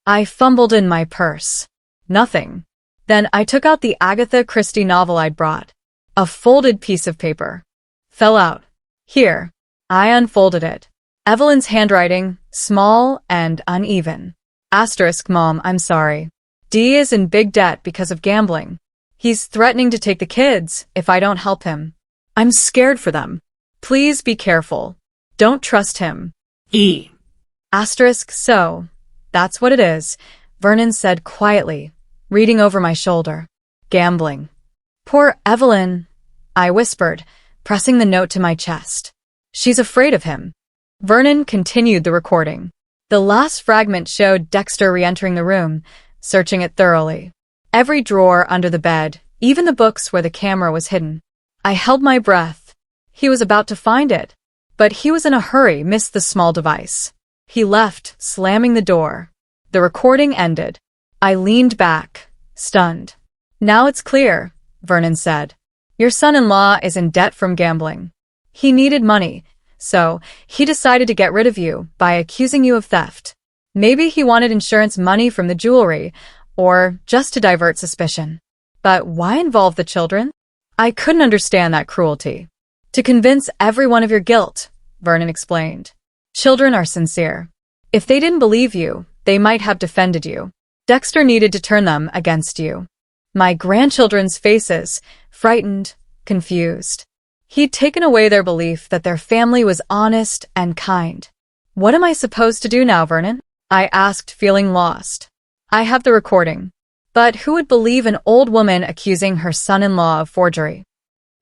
I fumbled in my purse. Nothing. Then I took out the Agatha Christie novel I'd brought. A folded piece of paper. Fell out. Here. I unfolded it. Evelyn's handwriting, small and uneven. Asterisk, Mom, I'm sorry. D is in big debt because of gambling. He's threatening to take the kids if I don't help him. I'm scared for them. Please be careful. Don't trust him. E. Asterisk, so. That's what it is, Vernon said quietly, reading over my shoulder. Gambling. Poor Evelyn, I whispered, pressing the note to my chest. She's afraid of him. Vernon continued the recording. The last fragment showed Dexter re-entering the room, searching it thoroughly. Every drawer under the bed, even the books where the camera was hidden. I held my breath. He was about to find it. But he was in a hurry, missed the small device. He left, slamming the door. The recording ended. I leaned back, stunned. Now it's clear, Vernon said. Your son-in-law is in debt from gambling. He needed money, so he decided to get rid of you by accusing you of theft. Maybe he wanted insurance money from the jewelry, or just to divert suspicion. But why involve the children? I couldn't understand that cruelty. To convince everyone of your guilt, Vernon explained. Children are sincere. If they didn't believe you, they might have defended you. Dexter needed to turn them against you. My grandchildren's faces, frightened, confused. He'd taken away their belief that their family was honest and kind. What am I supposed to do now, Vernon? I asked, feeling lost. I have the recording. But who would believe an old woman accusing her son-in-law of forgery?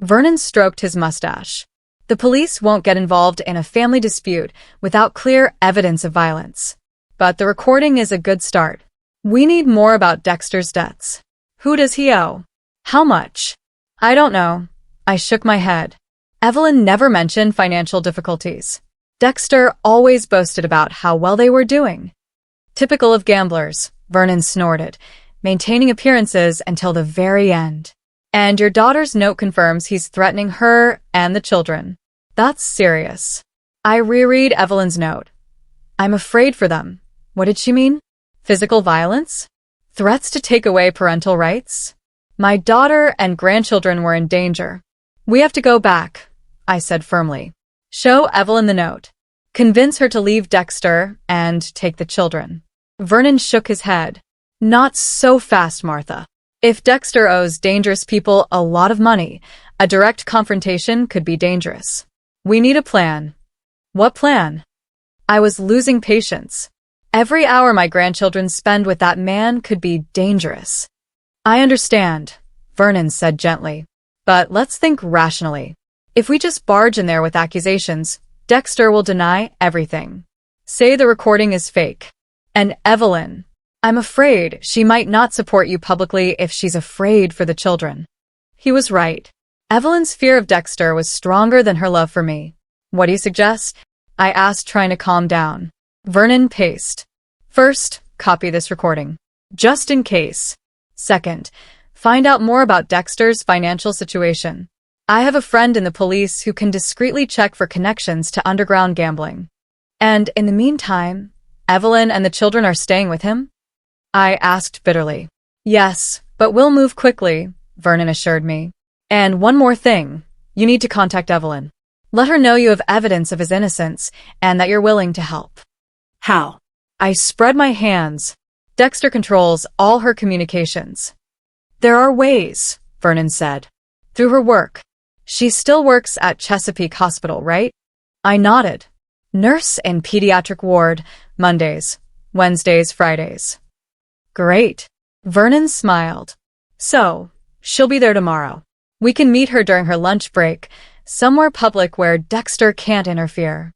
Vernon stroked his mustache. The police won't get involved in a family dispute without clear evidence of violence. But the recording is a good start. We need more about Dexter's debts. Who does he owe? How much? I don't know. I shook my head. Evelyn never mentioned financial difficulties. Dexter always boasted about how well they were doing. Typical of gamblers, Vernon snorted, maintaining appearances until the very end. And your daughter's note confirms he's threatening her and the children. That's serious. I reread Evelyn's note. I'm afraid for them. What did she mean? Physical violence? Threats to take away parental rights? My daughter and grandchildren were in danger. We have to go back, I said firmly. Show Evelyn the note. Convince her to leave Dexter and take the children. Vernon shook his head. Not so fast, Martha. If Dexter owes dangerous people a lot of money, a direct confrontation could be dangerous. We need a plan. What plan? I was losing patience. Every hour my grandchildren spend with that man could be dangerous. I understand, Vernon said gently. But let's think rationally. If we just barge in there with accusations, Dexter will deny everything. Say the recording is fake. And Evelyn, I'm afraid she might not support you publicly if she's afraid for the children. He was right. Evelyn's fear of Dexter was stronger than her love for me. What do you suggest? I asked, trying to calm down. Vernon paced. First, copy this recording. Just in case. Second, find out more about Dexter's financial situation. I have a friend in the police who can discreetly check for connections to underground gambling. And in the meantime, Evelyn and the children are staying with him? I asked bitterly. Yes, but we'll move quickly, Vernon assured me. And one more thing. You need to contact Evelyn. Let her know you have evidence of his innocence and that you're willing to help. How? I spread my hands. Dexter controls all her communications. There are ways, Vernon said. Through her work. She still works at Chesapeake Hospital, right? I nodded. Nurse in pediatric ward, Mondays, Wednesdays, Fridays. Great. Vernon smiled. So, she'll be there tomorrow. We can meet her during her lunch break, somewhere public where Dexter can't interfere.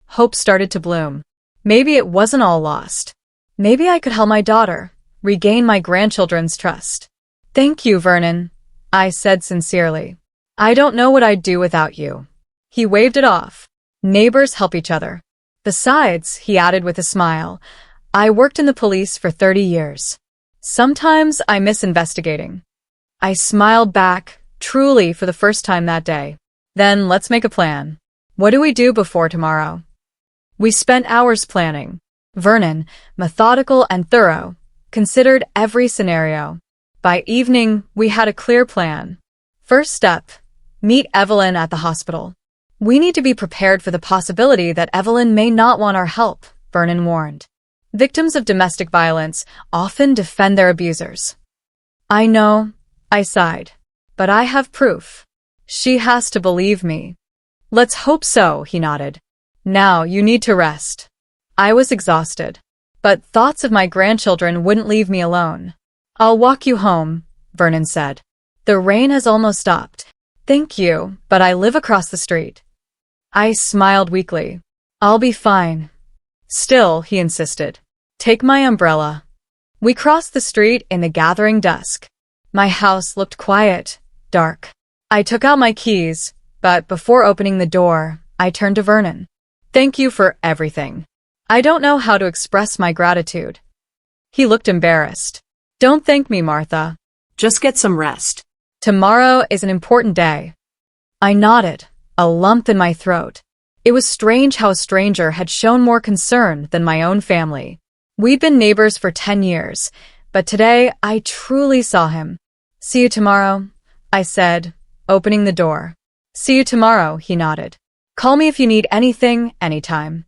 Hope started to bloom. Maybe it wasn't all lost. Maybe I could help my daughter regain my grandchildren's trust. Thank you, Vernon, I said sincerely. I don't know what I'd do without you. He waved it off. Neighbors help each other. Besides, he added with a smile, I worked in the police for 30 years. Sometimes I miss investigating. I smiled back, truly for the first time that day. Then let's make a plan. What do we do before tomorrow? We spent hours planning. Vernon, methodical and thorough, considered every scenario. By evening, we had a clear plan. First step, meet Evelyn at the hospital. We need to be prepared for the possibility that Evelyn may not want our help, Vernon warned. Victims of domestic violence often defend their abusers. I know, I sighed. But I have proof. She has to believe me. Let's hope so, he nodded. Now you need to rest. I was exhausted. But thoughts of my grandchildren wouldn't leave me alone. I'll walk you home, Vernon said. The rain has almost stopped. Thank you, but I live across the street. I smiled weakly. I'll be fine. Still, he insisted. Take my umbrella. We crossed the street in the gathering dusk. My house looked quiet, dark. I took out my keys, but before opening the door, I turned to Vernon. Thank you for everything. I don't know how to express my gratitude. He looked embarrassed. Don't thank me, Martha. Just get some rest. Tomorrow is an important day. I nodded, a lump in my throat. It was strange how a stranger had shown more concern than my own family. We'd been neighbors for 10 years, but today I truly saw him. See you tomorrow, I said, opening the door. See you tomorrow, he nodded. Call me if you need anything, anytime.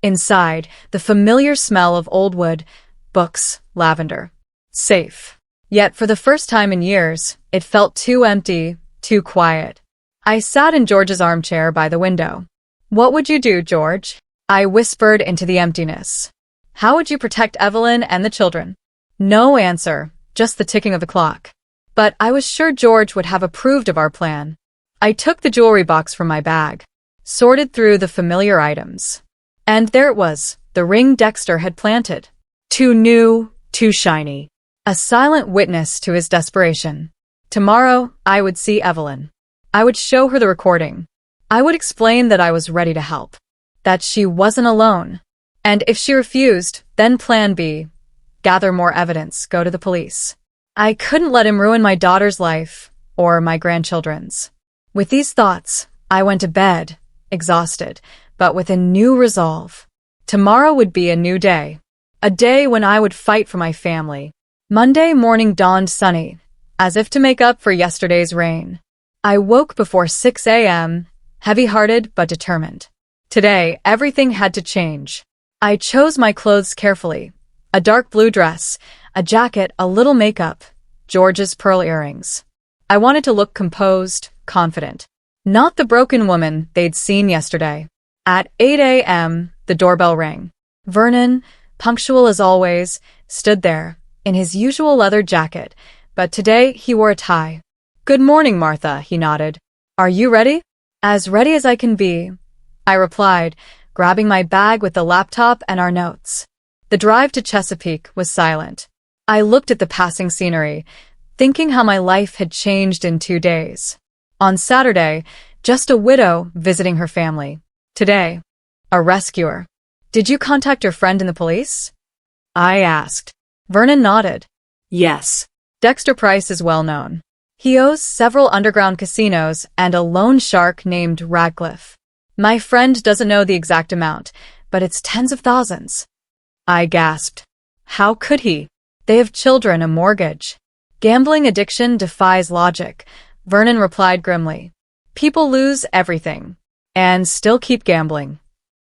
Inside, the familiar smell of old wood, books, lavender. Safe. Yet for the first time in years, it felt too empty, too quiet. I sat in George's armchair by the window. What would you do, George? I whispered into the emptiness. How would you protect Evelyn and the children? No answer, just the ticking of the clock. But I was sure George would have approved of our plan. I took the jewelry box from my bag, sorted through the familiar items. And there it was, the ring Dexter had planted. Too new, too shiny. A silent witness to his desperation. Tomorrow, I would see Evelyn. I would show her the recording. I would explain that I was ready to help. That she wasn't alone. And if she refused, then plan B. Gather more evidence, go to the police. I couldn't let him ruin my daughter's life, or my grandchildren's. With these thoughts, I went to bed, exhausted, but with a new resolve. Tomorrow would be a new day. A day when I would fight for my family. Monday morning dawned sunny, as if to make up for yesterday's rain. I woke before 6 a.m., heavy-hearted but determined. Today, everything had to change. I chose my clothes carefully. A dark blue dress, a jacket, a little makeup, George's pearl earrings. I wanted to look composed, confident. Not the broken woman they'd seen yesterday. At 8 a.m., the doorbell rang. Vernon, punctual as always, stood there, in his usual leather jacket, but today he wore a tie. Good morning, Martha, he nodded. Are you ready? As ready as I can be, I replied, grabbing my bag with the laptop and our notes. The drive to Chesapeake was silent. I looked at the passing scenery, thinking how my life had changed in 2 days. On Saturday, just a widow visiting her family. Today, a rescuer. Did you contact your friend in the police? I asked. Vernon nodded. Yes. Dexter Price is well known. He owes several underground casinos and a loan shark named Radcliffe. My friend doesn't know the exact amount, but it's tens of thousands. I gasped. How could he? They have children, a mortgage. Gambling addiction defies logic, Vernon replied grimly. People lose everything, and still keep gambling.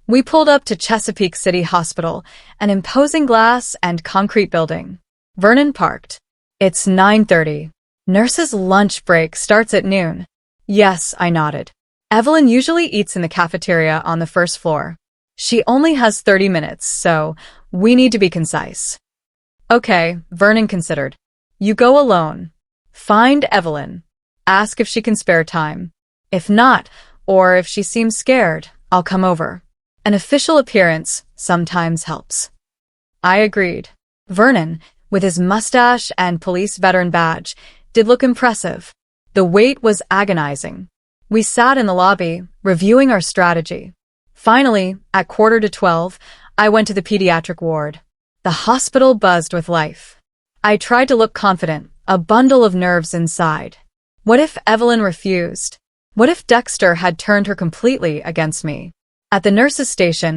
We pulled up to Chesapeake City Hospital, an imposing glass and concrete building. Vernon parked. It's 9:30. Nurse's lunch break starts at noon. Yes, I nodded. Evelyn usually eats in the cafeteria on the first floor. She only has 30 minutes, so we need to be concise. Okay, Vernon considered. You go alone. Find Evelyn. Ask if she can spare time. If not, or if she seems scared, I'll come over. An official appearance sometimes helps. I agreed. Vernon, with his mustache and police veteran badge, did look impressive. The wait was agonizing. We sat in the lobby, reviewing our strategy. Finally, at 11:45, I went to the pediatric ward. The hospital buzzed with life. I tried to look confident, a bundle of nerves inside. What if Evelyn refused? What if Dexter had turned her completely against me? At the nurse's station,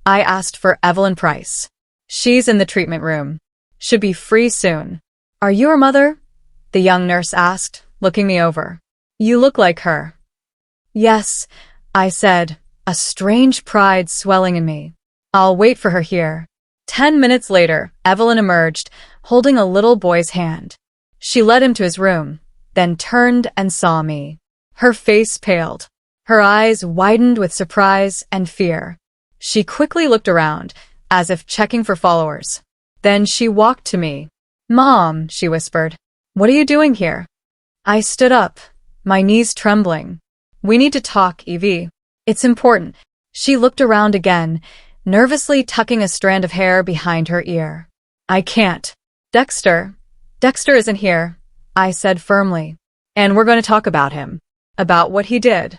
I asked for Evelyn Price. She's in the treatment room. Should be free soon. Are you her mother? The young nurse asked, looking me over. You look like her. Yes, I said, a strange pride swelling in me. I'll wait for her here. 10 minutes later, Evelyn emerged, holding a little boy's hand. She led him to his room, then turned and saw me. Her face paled. Her eyes widened with surprise and fear. She quickly looked around, as if checking for followers. Then she walked to me. Mom, she whispered. What are you doing here? I stood up, my knees trembling. We need to talk, Evie. It's important. She looked around again, nervously tucking a strand of hair behind her ear. I can't. Dexter isn't here, I said firmly. And we're going to talk about him. About what he did.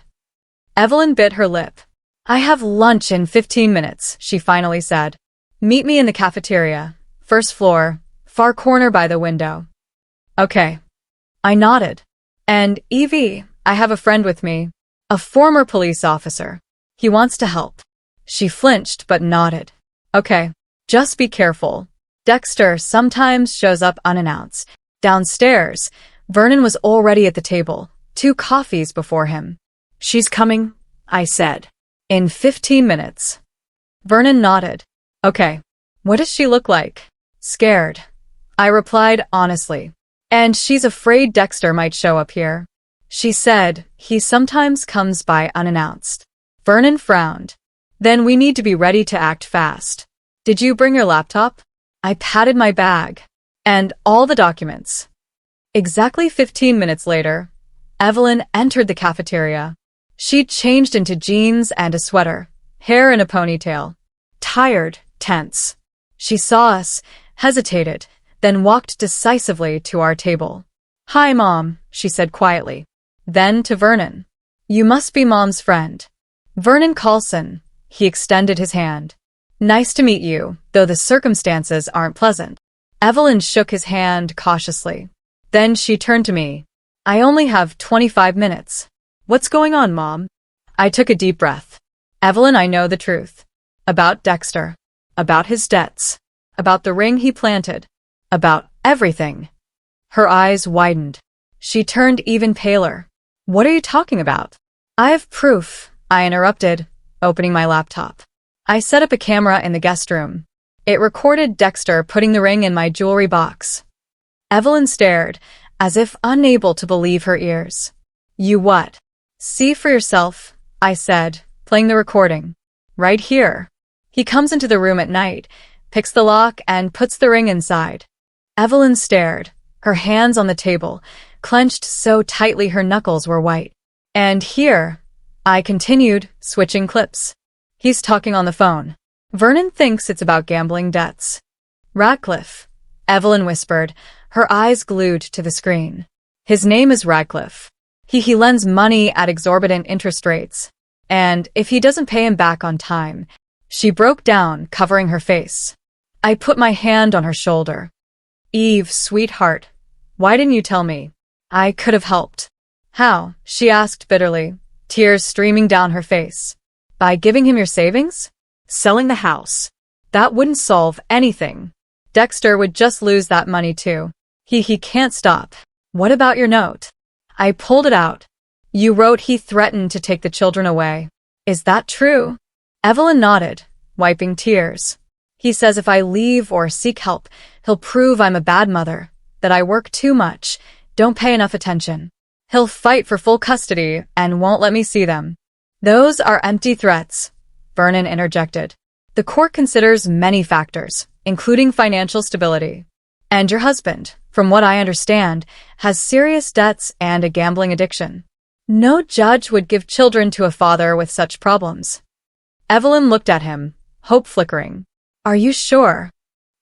Evelyn bit her lip. I have lunch in 15 minutes, she finally said. Meet me in the cafeteria. First floor, far corner by the window. Okay. I nodded. And Evie, I have a friend with me. A former police officer. He wants to help. She flinched but nodded. Okay. Just be careful. Dexter sometimes shows up unannounced. Downstairs, Vernon was already at the table, 2 coffees before him. She's coming, I said. In 15 minutes. Vernon nodded. Okay. What does she look like? Scared. I replied honestly. And she's afraid Dexter might show up here. She said, he sometimes comes by unannounced. Vernon frowned. Then we need to be ready to act fast. Did you bring your laptop? I patted my bag. And all the documents. Exactly 15 minutes later, Evelyn entered the cafeteria. She'd changed into jeans and a sweater, hair in a ponytail. Tired, tense. She saw us, hesitated, then walked decisively to our table. Hi, Mom, she said quietly. Then to Vernon. You must be Mom's friend. Vernon Carlson. He extended his hand. Nice to meet you, though the circumstances aren't pleasant. Evelyn shook his hand cautiously. Then she turned to me. I only have 25 minutes. What's going on, Mom? I took a deep breath. Evelyn, I know the truth. About Dexter. About his debts. About the ring he planted. About everything. Her eyes widened. She turned even paler. What are you talking about? I have proof, I interrupted, opening my laptop. I set up a camera in the guest room. It recorded Dexter putting the ring in my jewelry box. Evelyn stared, as if unable to believe her ears. You what? See for yourself, I said, playing the recording. Right here. He comes into the room at night, picks the lock, and puts the ring inside. Evelyn stared, her hands on the table, clenched so tightly her knuckles were white. And here, I continued, switching clips. He's talking on the phone. Vernon thinks it's about gambling debts. Radcliffe, Evelyn whispered, her eyes glued to the screen. His name is Radcliffe. He lends money at exorbitant interest rates. And if he doesn't pay him back on time, she broke down, covering her face. I put my hand on her shoulder. Eve, sweetheart, why didn't you tell me? I could have helped. How? She asked bitterly, tears streaming down her face. By giving him your savings? Selling the house. That wouldn't solve anything. Dexter would just lose that money too. He can't stop. What about your note? I pulled it out. You wrote he threatened to take the children away. Is that true? Evelyn nodded, wiping tears. He says if I leave or seek help, he'll prove I'm a bad mother, that I work too much, don't pay enough attention. He'll fight for full custody and won't let me see them. Those are empty threats, Vernon interjected. The court considers many factors, including financial stability. And your husband, from what I understand, has serious debts and a gambling addiction. No judge would give children to a father with such problems. Evelyn looked at him, hope flickering. Are you sure?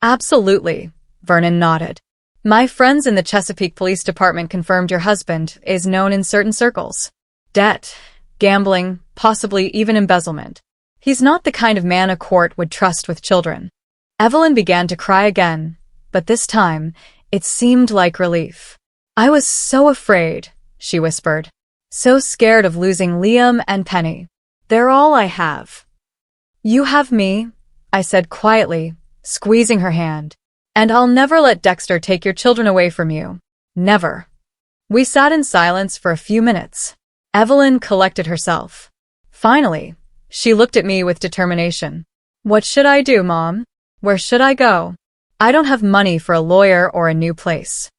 Absolutely, Vernon nodded. My friends in the Chesapeake Police Department confirmed your husband is known in certain circles. Debt, gambling, possibly even embezzlement. He's not the kind of man a court would trust with children. Evelyn began to cry again, but this time, it seemed like relief. I was so afraid, she whispered. So scared of losing Liam and Penny. They're all I have. You have me, I said quietly, squeezing her hand. And I'll never let Dexter take your children away from you. Never. We sat in silence for a few minutes. Evelyn collected herself. Finally, she looked at me with determination. What should I do, Mom? Where should I go? I don't have money for a lawyer or a new place.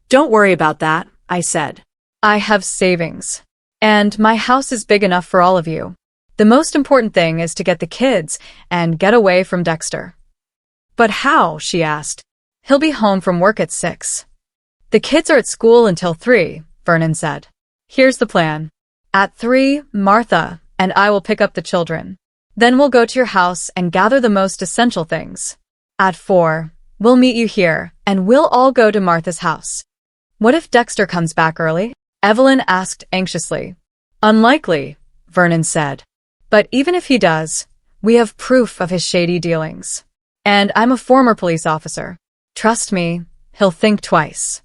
Don't worry about that, I said. I have savings. And my house is big enough for all of you. The most important thing is to get the kids and get away from Dexter. But how? She asked. He'll be home from work at 6. The kids are at school until 3, Vernon said. Here's the plan. At 3, Martha and I will pick up the children. Then we'll go to your house and gather the most essential things. At 4, we'll meet you here, and we'll all go to Martha's house. What if Dexter comes back early? Evelyn asked anxiously. Unlikely, Vernon said. But even if he does, we have proof of his shady dealings. And I'm a former police officer. Trust me, he'll think twice.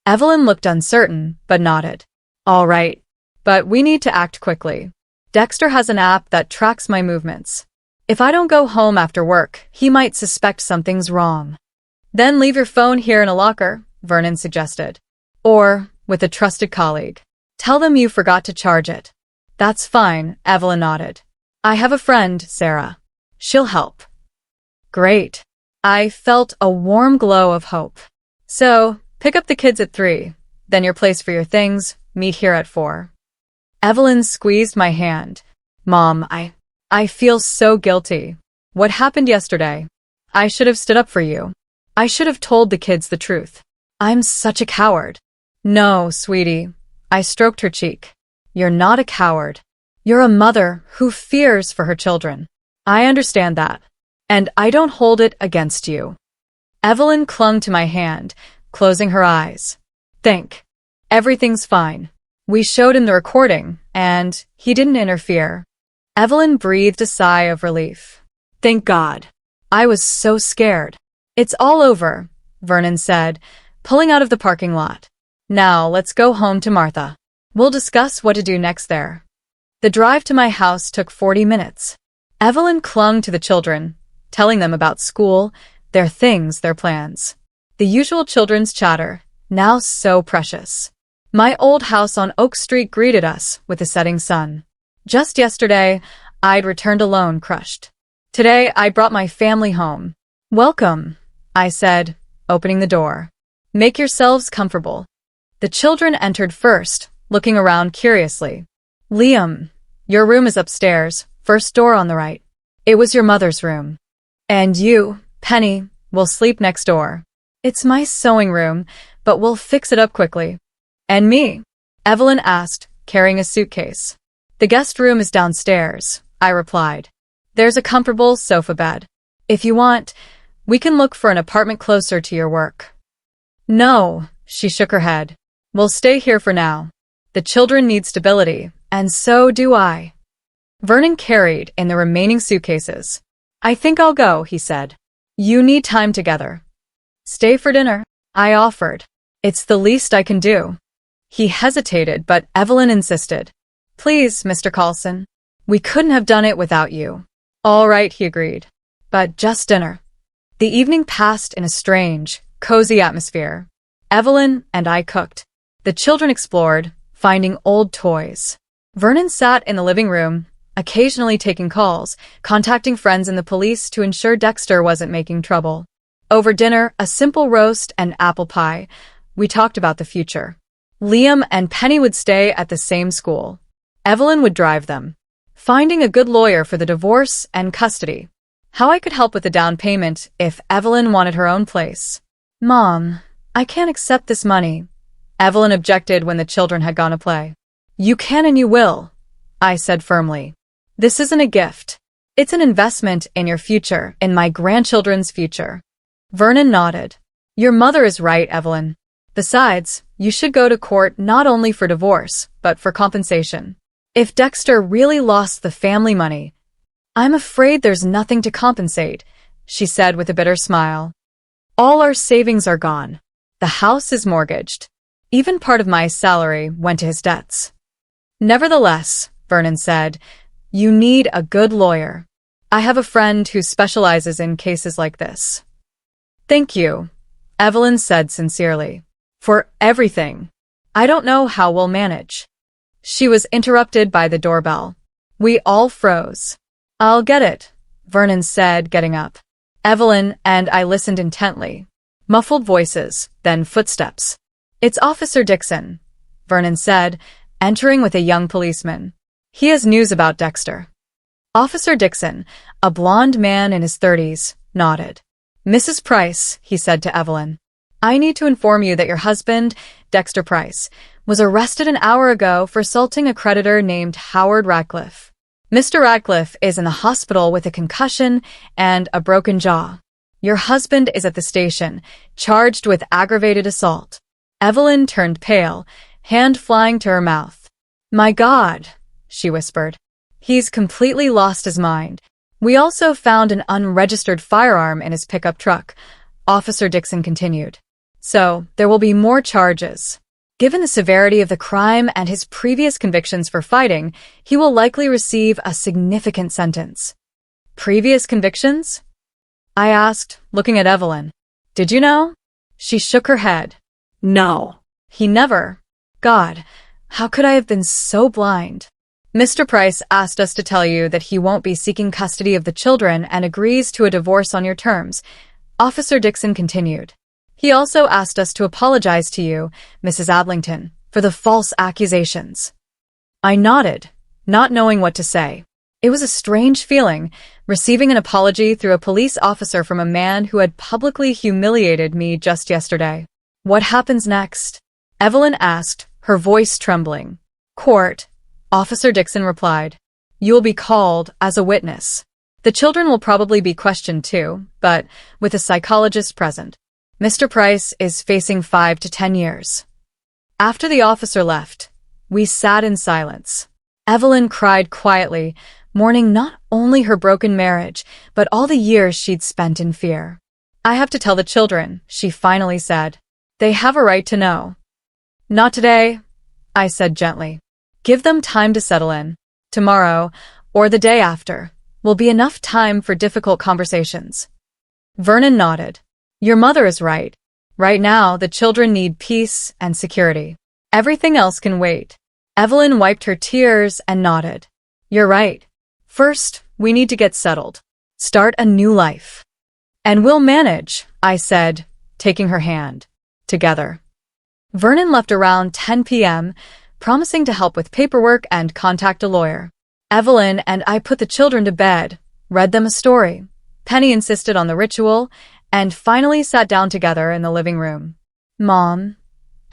Evelyn looked uncertain, but nodded. All right, but we need to act quickly. Dexter has an app that tracks my movements. If I don't go home after work, he might suspect something's wrong. Then leave your phone here in a locker, Vernon suggested. Or with a trusted colleague. Tell them you forgot to charge it. That's fine, Evelyn nodded. I have a friend, Sarah. She'll help. Great. I felt a warm glow of hope. So, pick up the kids at 3, then your place for your things, meet here at 4. Evelyn squeezed my hand. Mom, I feel so guilty. What happened yesterday? I should have stood up for you. I should have told the kids the truth. I'm such a coward. No, sweetie. I stroked her cheek. You're not a coward. You're a mother who fears for her children. I understand that. And I don't hold it against you. Evelyn clung to my hand, closing her eyes. Think. Everything's fine. We showed him the recording, and he didn't interfere. Evelyn breathed a sigh of relief. Thank God. I was so scared. It's all over, Vernon said, pulling out of the parking lot. Now let's go home to Martha. We'll discuss what to do next there. The drive to my house took 40 minutes. Evelyn clung to the children, telling them about school, their things, their plans. The usual children's chatter, now so precious. My old house on Oak Street greeted us with the setting sun. Just yesterday, I'd returned alone, crushed. Today, I brought my family home. Welcome, I said, opening the door. Make yourselves comfortable. The children entered first, looking around curiously. Liam, your room is upstairs, first door on the right. It was your mother's room. And you, Penny, will sleep next door. It's my sewing room, but we'll fix it up quickly. And me? Evelyn asked, carrying a suitcase. The guest room is downstairs, I replied. There's a comfortable sofa bed. If you want, we can look for an apartment closer to your work. No, she shook her head. We'll stay here for now. The children need stability, and so do I. Vernon carried in the remaining suitcases. I think I'll go, he said. You need time together. Stay for dinner, I offered. It's the least I can do. He hesitated, but Evelyn insisted. Please, Mr. Carlson. We couldn't have done it without you. All right, he agreed. But just dinner. The evening passed in a strange, cozy atmosphere. Evelyn and I cooked. The children explored, finding old toys. Vernon sat in the living room, occasionally taking calls, contacting friends and the police to ensure Dexter wasn't making trouble. Over dinner, a simple roast and apple pie, we talked about the future. Liam and Penny would stay at the same school. Evelyn would drive them. Finding a good lawyer for the divorce and custody. How I could help with the down payment if Evelyn wanted her own place. Mom, I can't accept this money. Evelyn objected when the children had gone to play. You can and you will, I said firmly. This isn't a gift. It's an investment in your future, in my grandchildren's future. Vernon nodded. Your mother is right, Evelyn. Besides, you should go to court not only for divorce, but for compensation. If Dexter really lost the family money, I'm afraid there's nothing to compensate, she said with a bitter smile. All our savings are gone. The house is mortgaged. Even part of my salary went to his debts. Nevertheless, Vernon said, you need a good lawyer. I have a friend who specializes in cases like this. Thank you, Evelyn said sincerely. For everything. I don't know how we'll manage. She was interrupted by the doorbell. We all froze. I'll get it, Vernon said, getting up. Evelyn and I listened intently. Muffled voices, then footsteps. It's Officer Dixon, Vernon said, entering with a young policeman. He has news about Dexter. Officer Dixon, a blond man in his 30s, nodded. Mrs. Price, he said to Evelyn. I need to inform you that your husband, Dexter Price, was arrested an hour ago for assaulting a creditor named Howard Radcliffe. Mr. Radcliffe is in the hospital with a concussion and a broken jaw. Your husband is at the station, charged with aggravated assault. Evelyn turned pale, hand flying to her mouth. My God, she whispered. He's completely lost his mind. We also found an unregistered firearm in his pickup truck, Officer Dixon continued. So, there will be more charges. Given the severity of the crime and his previous convictions for fighting, he will likely receive a significant sentence. Previous convictions? I asked, looking at Evelyn. Did you know? She shook her head. No. He never. God, how could I have been so blind? Mr. Price asked us to tell you that he won't be seeking custody of the children and agrees to a divorce on your terms, Officer Dixon continued. He also asked us to apologize to you, Mrs. Adlington, for the false accusations. I nodded, not knowing what to say. It was a strange feeling, receiving an apology through a police officer from a man who had publicly humiliated me just yesterday. What happens next? Evelyn asked, her voice trembling. Court, Officer Dixon replied. You will be called as a witness. The children will probably be questioned too, but with a psychologist present. Mr. Price is facing 5 to 10 years. After the officer left, we sat in silence. Evelyn cried quietly, mourning not only her broken marriage, but all the years she'd spent in fear. I have to tell the children, she finally said. They have a right to know. Not today, I said gently. Give them time to settle in. Tomorrow, or the day after, will be enough time for difficult conversations. Vernon nodded. Your mother is right. Right now, the children need peace and security. Everything else can wait. Evelyn wiped her tears and nodded. You're right. First, we need to get settled. Start a new life. And we'll manage, I said, taking her hand. Together. Vernon left around 10 p.m., promising to help with paperwork and contact a lawyer. Evelyn and I put the children to bed, read them a story. Penny insisted on the ritual, and finally sat down together in the living room. Mom,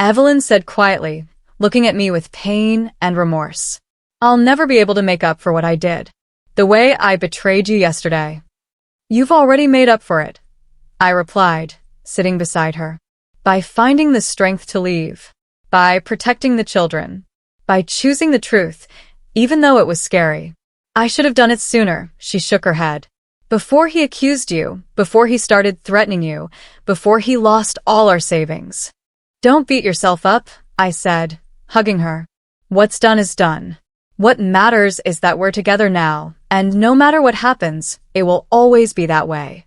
Evelyn said quietly, looking at me with pain and remorse. I'll never be able to make up for what I did. The way I betrayed you yesterday. You've already made up for it, I replied, sitting beside her. By finding the strength to leave. By protecting the children. By choosing the truth, even though it was scary. I should have done it sooner, she shook her head. Before he accused you, before he started threatening you, before he lost all our savings. Don't beat yourself up, I said, hugging her. What's done is done. What matters is that we're together now, and no matter what happens, it will always be that way.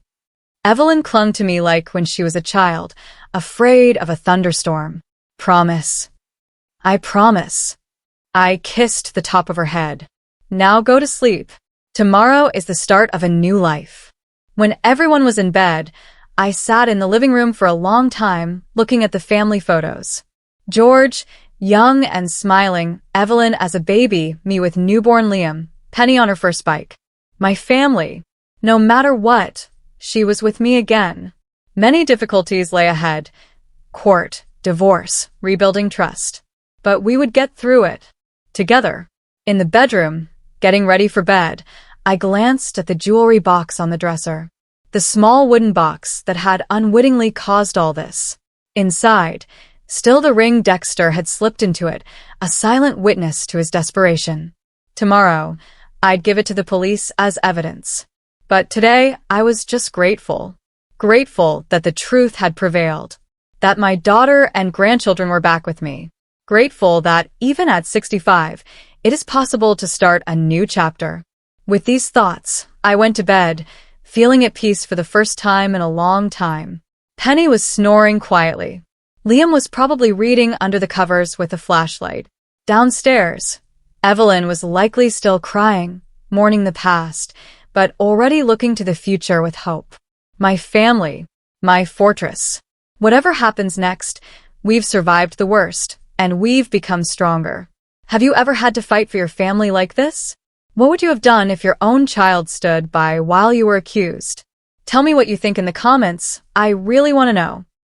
Evelyn clung to me like when she was a child, afraid of a thunderstorm. Promise. I promise. I kissed the top of her head. Now go to sleep. Tomorrow is the start of a new life. When everyone was in bed, I sat in the living room for a long time, looking at the family photos. George, young and smiling, Evelyn as a baby, me with newborn Liam, Penny on her first bike. My family. No matter what, she was with me again. Many difficulties lay ahead. Court, divorce, rebuilding trust. But we would get through it. Together. In the bedroom, getting ready for bed, I glanced at the jewelry box on the dresser. The small wooden box that had unwittingly caused all this. Inside, still the ring Dexter had slipped into it, a silent witness to his desperation. Tomorrow, I'd give it to the police as evidence. But today, I was just grateful. Grateful that the truth had prevailed. That my daughter and grandchildren were back with me. Grateful that, even at 65, it is possible to start a new chapter. With these thoughts, I went to bed, feeling at peace for the first time in a long time. Penny was snoring quietly. Liam was probably reading under the covers with a flashlight. Downstairs, Evelyn was likely still crying, mourning the past, but already looking to the future with hope. My family, my fortress. Whatever happens next, we've survived the worst, and we've become stronger. Have you ever had to fight for your family like this? What would you have done if your own child stood by while you were accused? Tell me what you think in the comments. I really want to know.